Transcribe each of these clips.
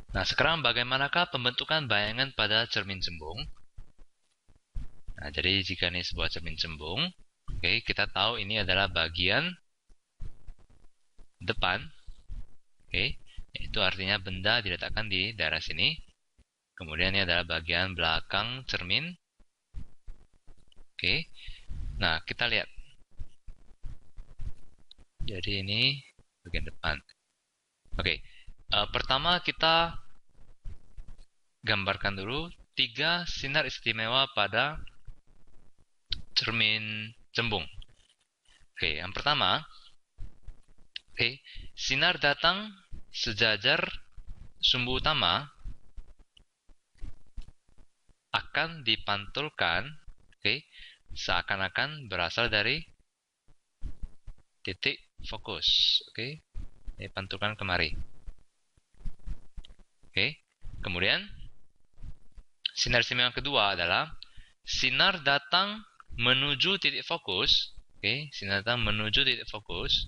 Nah, sekarang bagaimanakah pembentukan bayangan pada cermin cembung? Nah, jadi jika ini sebuah cermin cembung, oke, kita tahu ini adalah bagian depan, oke, itu artinya benda diletakkan di daerah sini. Kemudian ini adalah bagian belakang cermin, oke. Nah, kita lihat. Jadi ini bagian depan. Oke, pertama kita gambarkan dulu 3 sinar istimewa pada cermin cembung. Oke, yang pertama, oke, sinar datang sejajar sumbu utama akan dipantulkan, oke, seakan-akan berasal dari titik fokus, oke, dipantulkan kemari. Oke, kemudian sinar istimewa yang kedua adalah sinar datang menuju titik fokus, oke, sinar datang menuju titik fokus.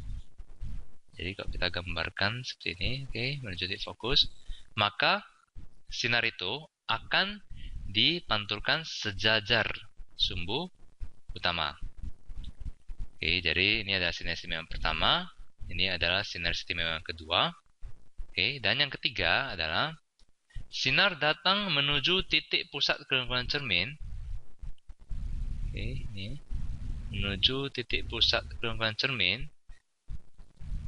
Jadi kalau kita gambarkan seperti ini, oke, menuju titik fokus, maka sinar itu akan dipantulkan sejajar sumbu utama. Oke, jadi ini adalah sinar istimewa yang pertama, ini adalah sinar istimewa yang kedua. Oke, dan yang ketiga adalah sinar datang menuju titik pusat kelengkungan cermin. Oke, ini menuju titik pusat kelengkungan cermin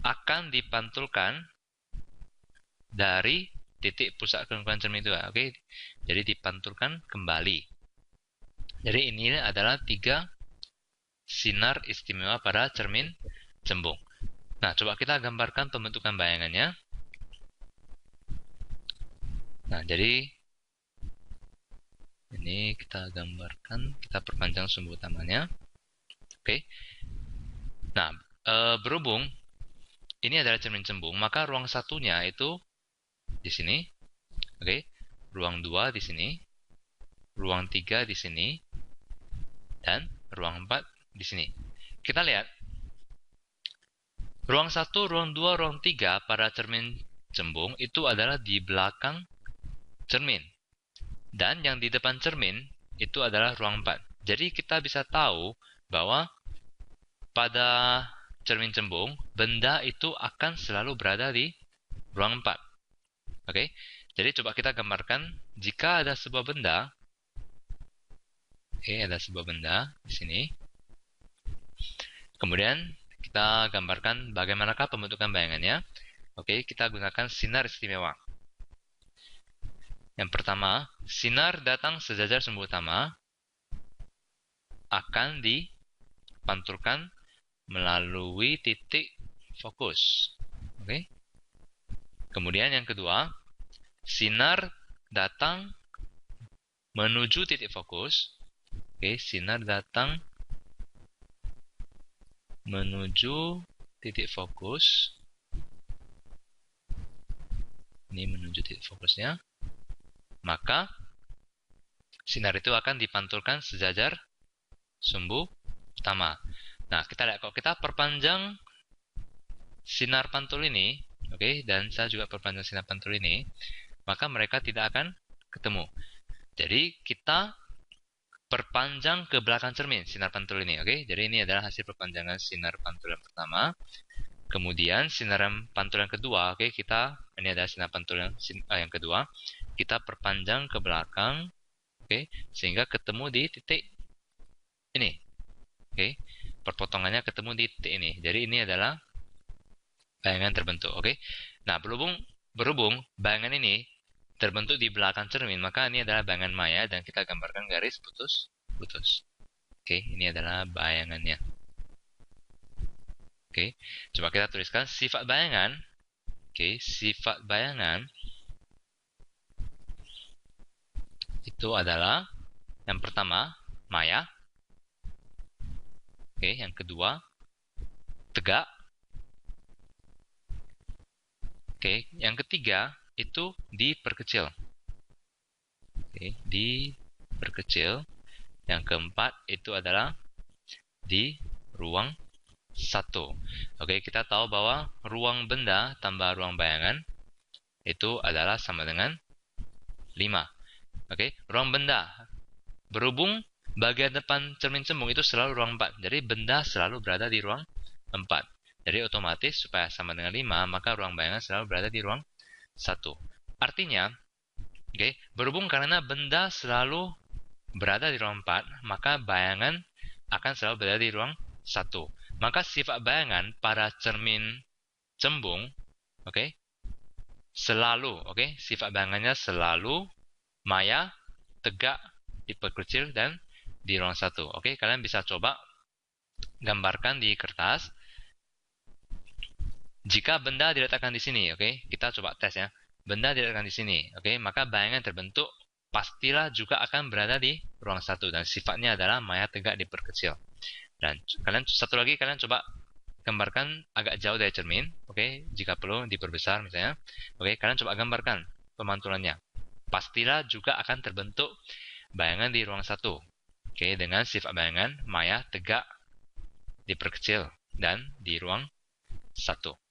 akan dipantulkan dari titik pusat kelengkungan cermin itu. Oke, jadi dipantulkan kembali. Jadi ini adalah 3 sinar istimewa pada cermin cembung. Nah, coba kita gambarkan pembentukan bayangannya. Nah, jadi ini kita gambarkan, kita perpanjang sumbu utamanya. Oke. Nah, berhubung ini adalah cermin cembung, maka ruang satunya itu di sini. Oke. Ruang 2 di sini. Ruang 3 di sini. Dan ruang 4 di sini. Kita lihat. Ruang 1, ruang 2, ruang 3 pada cermin cembung itu adalah di belakang cermin. Dan yang di depan cermin itu adalah ruang 4. Jadi kita bisa tahu bahwa pada cermin cembung, benda itu akan selalu berada di ruang 4. Oke, jadi coba kita gambarkan jika ada sebuah benda. Oke, ada sebuah benda di sini. Kemudian kita gambarkan bagaimanakah pembentukan bayangannya. Oke, kita gunakan sinar istimewa. Yang pertama, sinar datang sejajar sumbu utama akan dipantulkan melalui titik fokus. Oke. Kemudian yang kedua, sinar datang menuju titik fokus. Oke, sinar datang menuju titik fokus. Ini menuju titik fokusnya. Maka sinar itu akan dipantulkan sejajar sumbu utama. Nah, kita lihat kalau kita perpanjang sinar pantul ini, oke, dan saya juga perpanjang sinar pantul ini, maka mereka tidak akan ketemu. Jadi kita perpanjang ke belakang cermin sinar pantul ini, oke. Jadi ini adalah hasil perpanjangan sinar pantul yang pertama. Kemudian sinar pantul yang kedua, oke, ini adalah sinar pantul yang kedua. Kita perpanjang ke belakang, oke, sehingga ketemu di titik ini, oke. Perpotongannya ketemu di titik ini. Jadi ini adalah bayangan terbentuk, oke. Nah, berhubung bayangan ini terbentuk di belakang cermin, maka ini adalah bayangan maya dan kita gambarkan garis putus. Oke, ini adalah bayangannya. Oke, coba kita tuliskan sifat bayangan. Oke, sifat bayangan itu adalah yang pertama maya. Oke, yang kedua tegak. Oke, yang ketiga itu diperkecil. Oke, diperkecil. Yang keempat itu adalah di ruang 1. Oke, kita tahu bahwa ruang benda tambah ruang bayangan itu adalah sama dengan 5. Oke, ruang benda. Berhubung bagian depan cermin cembung itu selalu ruang 4. Jadi benda selalu berada di ruang 4. Jadi otomatis supaya sama dengan 5, maka ruang bayangan selalu berada di ruang 1. Artinya, oke, berhubung karena benda selalu berada di ruang 4, maka bayangan akan selalu berada di ruang 1. Maka sifat bayangan pada cermin cembung, oke, selalu, oke, sifat bayangannya selalu maya, tegak, diperkecil, dan di ruang 1. Oke, kalian bisa coba gambarkan di kertas. Jika benda diletakkan di sini, oke, kita coba tes ya. Benda diletakkan di sini, oke, maka bayangan terbentuk pastilah juga akan berada di ruang 1 dan sifatnya adalah maya, tegak, diperkecil. Dan kalian satu lagi, kalian coba gambarkan agak jauh dari cermin, oke, jika perlu diperbesar misalnya. Oke, kalian coba gambarkan pemantulannya. Pastilah juga akan terbentuk bayangan di ruang 1. Oke, dengan sifat bayangan maya, tegak, diperkecil, dan di ruang 1.